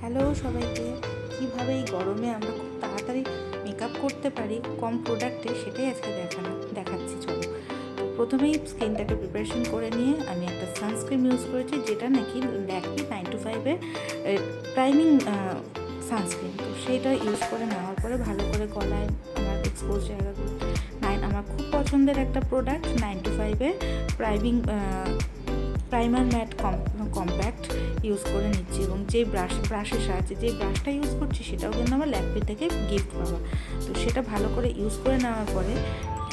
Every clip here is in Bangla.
হ্যালো সবাইকে। কীভাবে এই গরমে আমরা খুব তাড়াতাড়ি মেকআপ করতে পারি কম প্রোডাক্টে, সেটাই আজকে দেখাচ্ছি। চলো, তো প্রথমেই স্কিনটাকে প্রিপারেশন করে নিয়ে আমি একটা সানস্ক্রিন ইউজ করেছি, যেটা নাকি ল্যাকমি 9to5-এর প্রাইমিং সানস্ক্রিন। তো সেইটা ইউজ করে নেওয়ার পরে ভালো করে গলায় আমার এক্সপোজ জায়গাগুলো আমার খুব পছন্দের একটা প্রোডাক্ট 9to5-এর প্রাইমার ম্যাট কম্প্যাক্ট ইউজ করে নিচ্ছি। এবং যে ব্রাশের সাহায্যে যে ব্রাশটা ইউজ করছি সেটাও কিন্তু আমার ল্যাকমি থেকে গিফট পাওয়া। তো সেটা ভালো করে ইউজ করে নেওয়ার পরে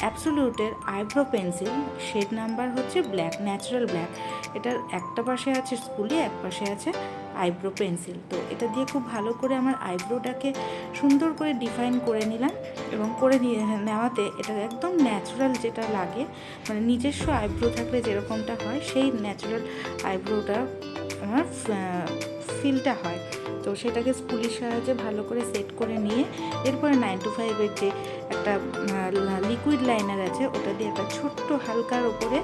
অ্যাবসোলিউটের আইব্রো পেন্সিল শেড নাম্বার হচ্ছে ব্ল্যাক, ন্যাচারাল ব্ল্যাক। এটার একটা পাশে আছে স্কুলি, এক পাশে আছে আইব্রো পেন্সিল। তো এটা দিয়ে খুব ভালো করে আমার আইব্রোটাকে সুন্দর করে ডিফাইন করে নিলাম। এবং করে নেওয়াতে এটা একদম ন্যাচারাল যেটা লাগে, মানে নিজস্ব আইব্রো থাকলে যেরকমটা হয় সেই ন্যাচারাল আইব্রোটা আমার ফিলটা হয়। তো সেটাকে স্কুলির সাহায্যে ভালো করে সেট করে নিয়ে এরপরে 9to5-এর যে একটা লিকুইড লাইনার আছে ওটা দিয়ে একটা ছোট্ট হালকার ওপরে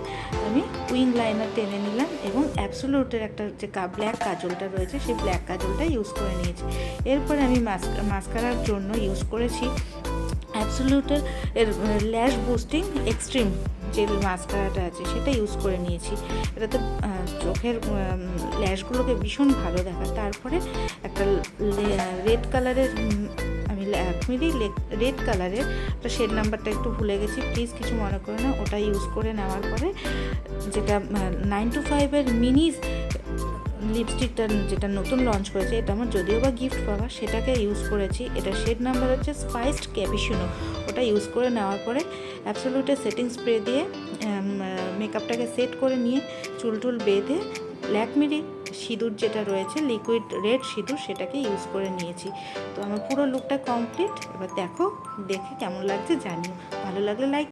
আমি উইং লাইনার টেনে নিলাম এবং অ্যাবসোলিউটের একটা যে ব্ল্যাক কাজলটা রয়েছে সেই ব্ল্যাক কাজলটা ইউজ করে নিয়েছি। এরপরে আমি মাস্কারার জন্য ইউজ করেছি অ্যাবসোলিউটের ল্যাশ বুস্টিং এক্সট্রিম যে মাস্কারাটা আছে সেটা ইউজ করে নিয়েছি। এটাতে চোখের ল্যাশগুলোকে ভীষণ ভালো দেখায়। তারপরে একটা রেড কালারের আমি ল্যাকমিরই রেড কালারের একটা শেড নাম্বারটা একটু ভুলে গেছি, প্লিজ কিছু মনে করে না। ওটা ইউজ করে নেওয়ার পরে যেটা 9to5-এর মিনি লিপস্টিকটা যেটা নতুন লঞ্চ করেছে, এটা আমার যদিও বা গিফট পাওয়া, সেটাকে ইউজ করেছি। এটা শেড নাম্বার হচ্ছে স্পাইসড ক্যাপিচিনো। ওটা ইউজ করে নেওয়ার পরে অ্যাবসোলিউটের সেটিং স্প্রে দিয়ে মেকআপটাকে সেট করে নিয়ে চুল বেঁধে ল্যাকমিরই সিঁদুর যেটা রয়েছে লিকুইড রেড সিঁদুর সেটাকে ইউজ করে নিয়েছি। তো আমার পুরো লুকটা কমপ্লিট। এবার দেখে কেমন লাগছে জানিও। ভালো লাগলে লাইক